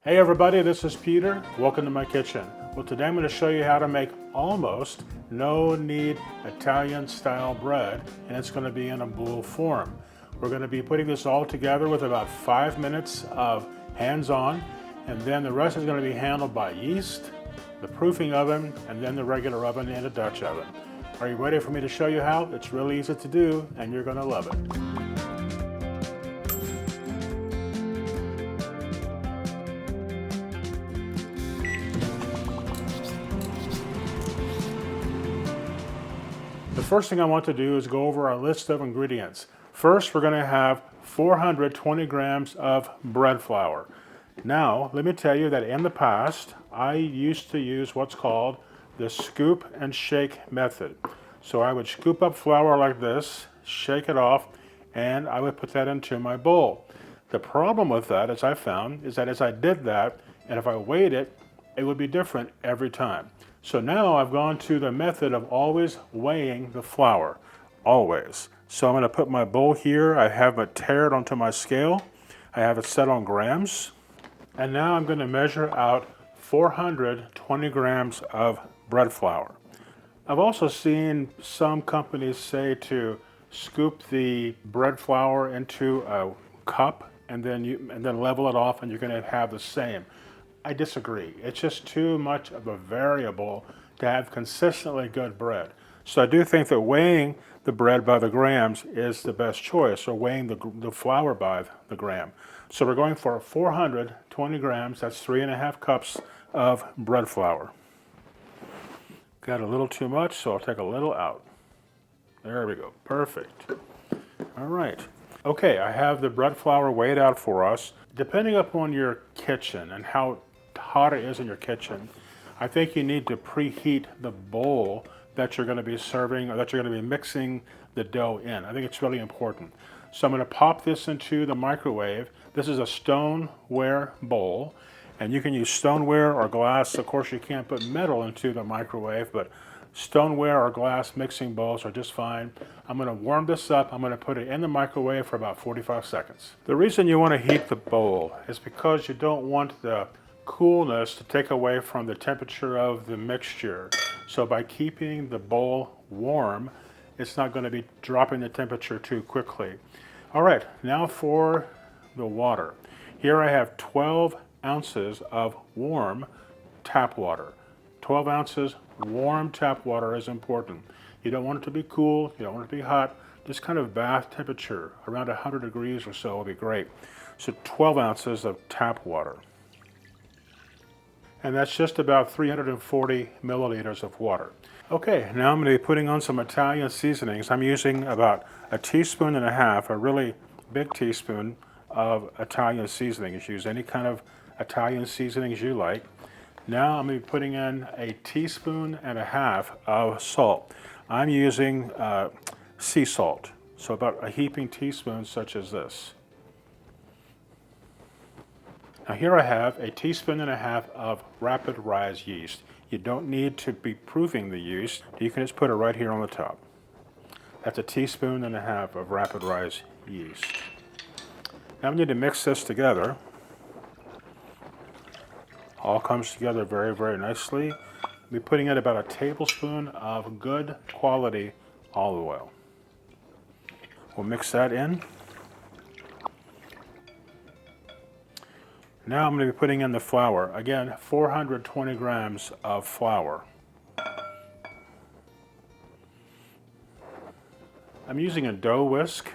Hey everybody, this is Peter. Welcome to my kitchen. Well, today I'm going to show you how to make almost no-knead Italian style bread, and it's going to be in a boule form. We're going to be putting this all together with about 5 minutes of hands-on, and then the rest is going to be handled by yeast, the proofing oven, and then the regular oven and a Dutch oven. Are you ready for me to show you how? It's really easy to do, and you're going to love it. The first thing I want to do is go over our list of ingredients. First, we're going to have 420 grams of bread flour. Now, let me tell you that in the past, I used to use what's called the scoop and shake method. So I would scoop up flour like this, shake it off, and I would put that into my bowl. The problem with that, as I found, is that as I did that, and if I weighed it, it would be different every time. So now I've gone to the method of always weighing the flour, always. So I'm going to put my bowl here. I have it teared onto my scale. I have it set on grams. And now I'm going to measure out 420 grams of bread flour. I've also seen some companies say to scoop the bread flour into a cup and then level it off and you're going to have the same. I disagree. It's just too much of a variable to have consistently good bread. So I do think that weighing the bread by the grams is the best choice, or weighing the flour by the gram. So we're going for 420 grams, that's 3.5 cups of bread flour. Got a little too much, so I'll take a little out. There we go, perfect. All right. Okay, I have the bread flour weighed out for us. Depending upon your kitchen and how hot it is in your kitchen, I think you need to preheat the bowl that you're going to be serving, or that you're going to be mixing the dough in. I think it's really important. So I'm going to pop this into the microwave. This is a stoneware bowl, and you can use stoneware or glass. Of course, you can't put metal into the microwave, but stoneware or glass mixing bowls are just fine. I'm going to warm this up. I'm going to put it in the microwave for about 45 seconds. The reason you want to heat the bowl is because you don't want the coolness to take away from the temperature of the mixture. So by keeping the bowl warm, it's not going to be dropping the temperature too quickly. All right, now for the water. Here I have 12 ounces of warm tap water. 12 ounces warm tap water is important. You don't want it to be cool, you don't want it to be hot, just kind of bath temperature, around 100 degrees or so will be great. So 12 ounces of tap water. And that's just about 340 milliliters of water. Okay, now I'm going to be putting on some Italian seasonings. I'm using about 1.5 teaspoons, a really big teaspoon of Italian seasonings. Use any kind of Italian seasonings you like. Now I'm going to be putting in 1.5 teaspoons of salt. I'm using sea salt, so about a heaping teaspoon such as this. Now here I have 1.5 teaspoons of rapid rise yeast. You don't need to be proofing the yeast. You can just put it right here on the top. That's 1.5 teaspoons of rapid rise yeast. Now we need to mix this together. All comes together very, very nicely. I'll be putting in about 1 tablespoon of good quality olive oil. We'll mix that in. Now I'm going to be putting in the flour. Again, 420 grams of flour. I'm using a dough whisk,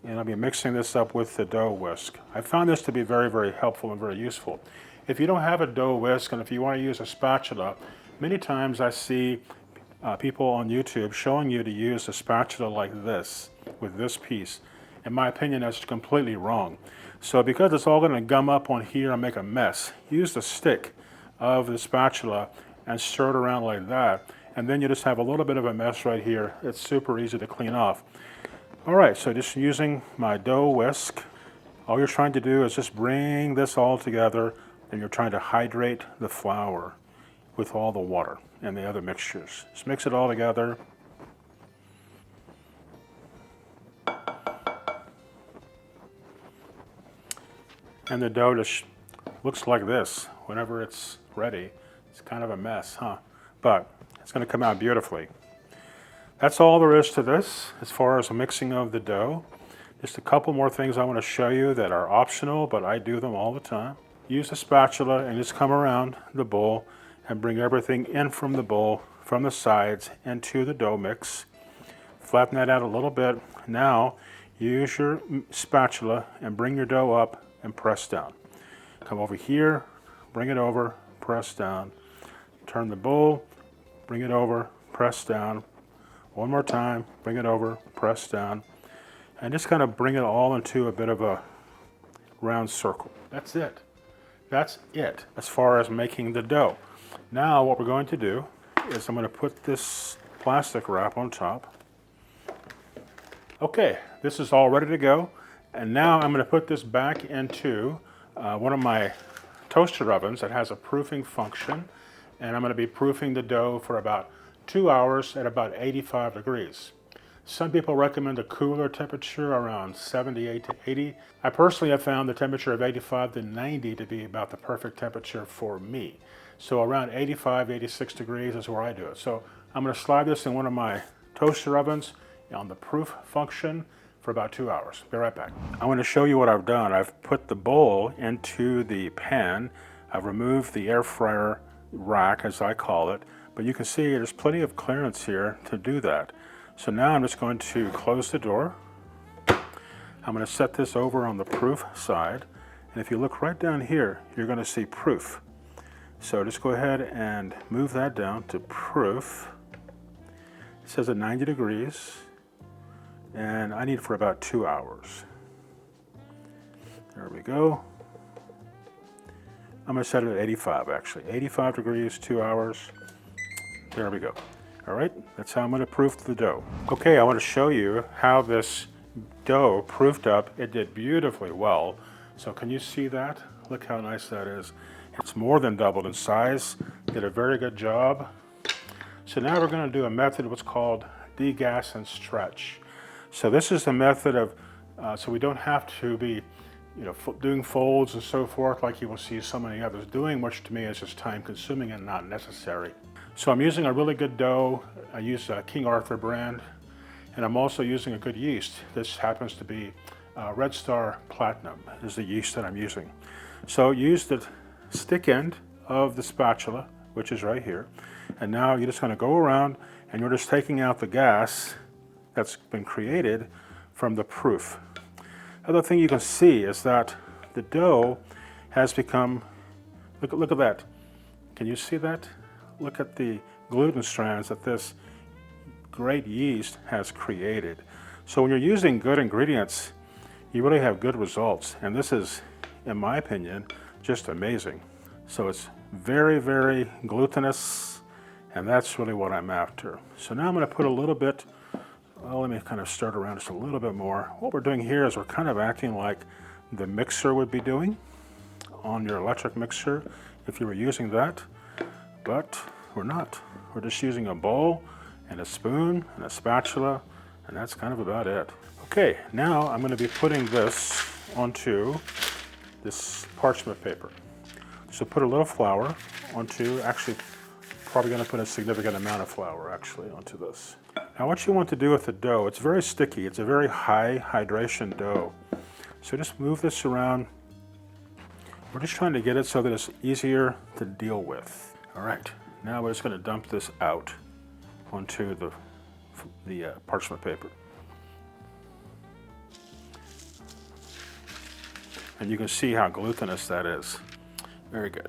and I'll be mixing this up with the dough whisk. I found this to be very, very helpful and very useful. If you don't have a dough whisk, and if you want to use a spatula, many times I see people on YouTube showing you to use a spatula like this, with this piece. In my opinion, that's completely wrong. So because it's all going to gum up on here and make a mess, use the stick of the spatula and stir it around like that, and then you just have a little bit of a mess right here. It's super easy to clean off. All right, so just using my dough whisk, all you're trying to do is just bring this all together, and you're trying to hydrate the flour with all the water and the other mixtures. Just mix it all together. And the dough just looks like this whenever it's ready. It's kind of a mess, huh? But it's going to come out beautifully. That's all there is to this as far as the mixing of the dough. Just a couple more things I want to show you that are optional, but I do them all the time. Use a spatula and just come around the bowl and bring everything in from the bowl, from the sides, into the dough mix. Flatten that out a little bit. Now, use your spatula and bring your dough up and press down. Come over here, bring it over, press down. Turn the bowl, bring it over, press down. One more time, bring it over, press down. And just kind of bring it all into a bit of a round circle. That's it. That's it as far as making the dough. Now what we're going to do is I'm going to put this plastic wrap on top. Okay, this is all ready to go. And now I'm going to put this back into one of my toaster ovens that has a proofing function. And I'm going to be proofing the dough for about 2 hours at about 85 degrees. Some people recommend a cooler temperature around 78 to 80. I personally have found the temperature of 85 to 90 to be about the perfect temperature for me. So around 85, 86 degrees is where I do it. So I'm going to slide this in one of my toaster ovens on the proof function for about 2 hours. Be right back. I want to show you what I've done. I've put the bowl into the pan. I've removed the air fryer rack, as I call it, but you can see there's plenty of clearance here to do that. So now I'm just going to close the door. I'm going to set this over on the proof side. And if you look right down here, you're going to see proof. So just go ahead and move that down to proof. It says at 90 degrees. And I need it for about 2 hours. There we go. I'm going to set it at 85 actually. 85 degrees, 2 hours. There we go. All right, that's how I'm going to proof the dough. Okay, I want to show you how this dough proofed up. It did beautifully well. So can you see that? Look how nice that is. It's more than doubled in size. Did a very good job. So now we're going to do a method what's called degas and stretch. So this is the method of, so we don't have to be doing folds and so forth like you will see so many others doing, which to me is just time consuming and not necessary. So I'm using a really good dough. I use a King Arthur brand, and I'm also using a good yeast. This happens to be Red Star Platinum is the yeast that I'm using. So use the stick end of the spatula, which is right here, and now you're just going to go around and you're just taking out the gas that's been created from the proof. Other thing you can see is that the dough has become, look at that. Can you see that? Look at the gluten strands that this great yeast has created. So when you're using good ingredients, you really have good results. And this is, in my opinion, just amazing. So it's very, very glutinous, and that's really what I'm after. So now I'm going to put a little bit, well, let me kind of stir it around just a little bit more. What we're doing here is we're kind of acting like the mixer would be doing on your electric mixer if you were using that. But we're not. We're just using a bowl and a spoon and a spatula, and that's kind of about it. Okay, now I'm going to be putting this onto this parchment paper. So put a little flour onto, actually probably going to put a significant amount of flour actually onto this. Now what you want to do with the dough, it's very sticky. It's a very high hydration dough. So just move this around. We're just trying to get it so that it's easier to deal with. All right, now we're just going to dump this out onto the parchment paper. And you can see how glutinous that is. Very good.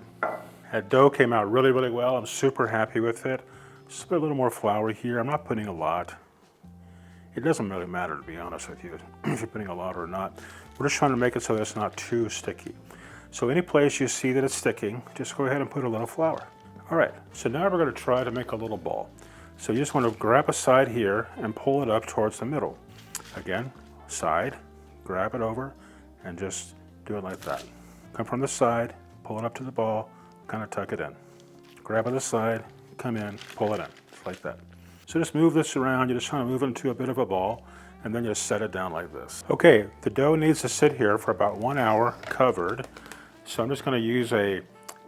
That dough came out really, really well. I'm super happy with it. Just put a little more flour here. I'm not putting a lot. It doesn't really matter, to be honest with you, if you're putting a lot or not. We're just trying to make it so that it's not too sticky. So any place you see that it's sticking, just go ahead and put a little flour. All right, so now we're going to try to make a little ball. So you just want to grab a side here and pull it up towards the middle. Again, side, grab it over, and just do it like that. Come from the side, pull it up to the ball, kind of tuck it in. Grab it the side, come in, pull it in, just like that. So just move this around. You're just trying to move it into a bit of a ball, and then just set it down like this. Okay, the dough needs to sit here for about 1 hour covered. So I'm just going to use a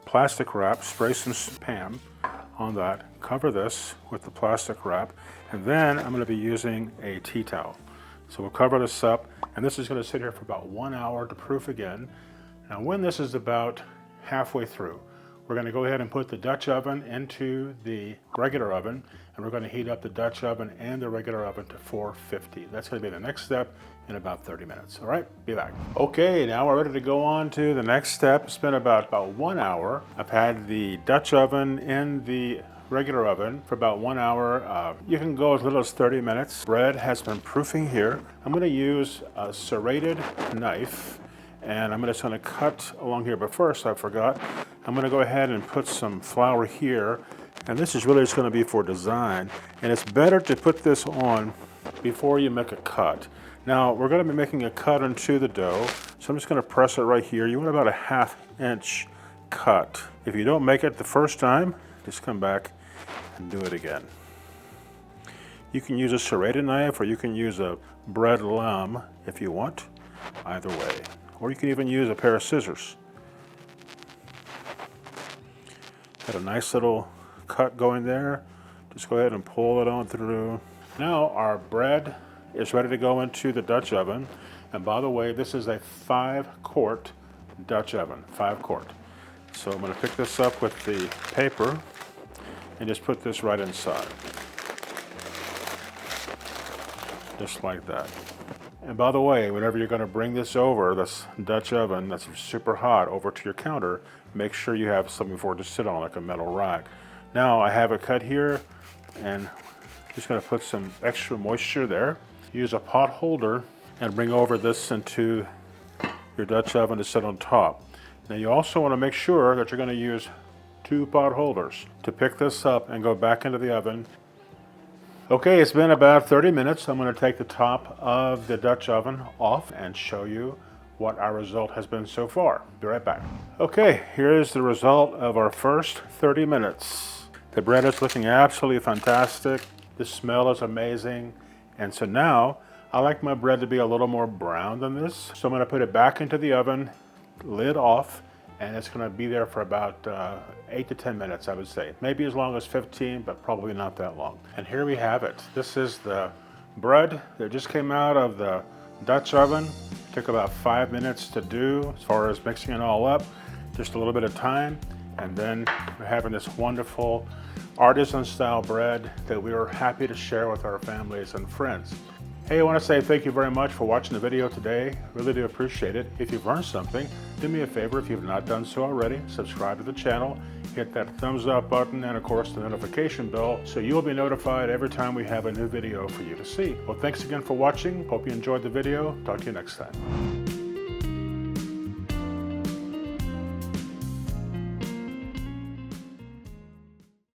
plastic wrap, spray some Pam on that, cover this with the plastic wrap, and then I'm going to be using a tea towel. So we'll cover this up, and this is going to sit here for about 1 hour to proof again. Now when this is about halfway through, we're going to go ahead and put the Dutch oven into the regular oven, and we're going to heat up the Dutch oven and the regular oven to 450. That's going to be the next step in about 30 minutes. All right, be back. Okay, now we're ready to go on to the next step. It's been about 1 hour. I've had the Dutch oven in the regular oven for about 1 hour. You can go as little as 30 minutes. Bread has been proofing here. I'm going to use a serrated knife, and I'm just going to cut along here. But first, I forgot, I'm going to go ahead and put some flour here, and this is really just going to be for design. And it's better to put this on before you make a cut. Now, we're going to be making a cut into the dough, so I'm just going to press it right here. You want about a 1/2 inch cut. If you don't make it the first time, just come back and do it again. You can use a serrated knife, or you can use a bread lame if you want, either way. Or you can even use a pair of scissors. Got a nice little cut going there. Just go ahead and pull it on through. Now our bread is ready to go into the Dutch oven. And by the way, this is a 5-quart Dutch oven, 5 quart. So I'm going to pick this up with the paper and just put this right inside. Just like that. And by the way, whenever you're going to bring this over, this Dutch oven that's super hot, over to your counter, make sure you have something for it to sit on, like a metal rack. Now I have it cut here, and just going to put some extra moisture there. Use a pot holder and bring over this into your Dutch oven to sit on top. Now you also want to make sure that you're going to use 2 pot holders to pick this up and go back into the oven. Okay, it's been about 30 minutes. I'm going to take the top of the Dutch oven off and show you what our result has been so far. Be right back. Okay, here is the result of our first 30 minutes. The bread is looking absolutely fantastic. The smell is amazing. And so now, I like my bread to be a little more brown than this. So I'm going to put it back into the oven, lid off, and it's going to be there for about 8 to 10 minutes, I would say. Maybe as long as 15, but probably not that long. And here we have it. This is the bread that just came out of the Dutch oven. It took about 5 minutes to do as far as mixing it all up. Just a little bit of time. And then we're having this wonderful artisan style bread that we are happy to share with our families and friends. Hey, I want to say thank you very much for watching the video today. Really do appreciate it. If you've learned something, do me a favor if you've not done so already. Subscribe to the channel, hit that thumbs up button, and of course the notification bell so you'll be notified every time we have a new video for you to see. Well, thanks again for watching. Hope you enjoyed the video. Talk to you next time.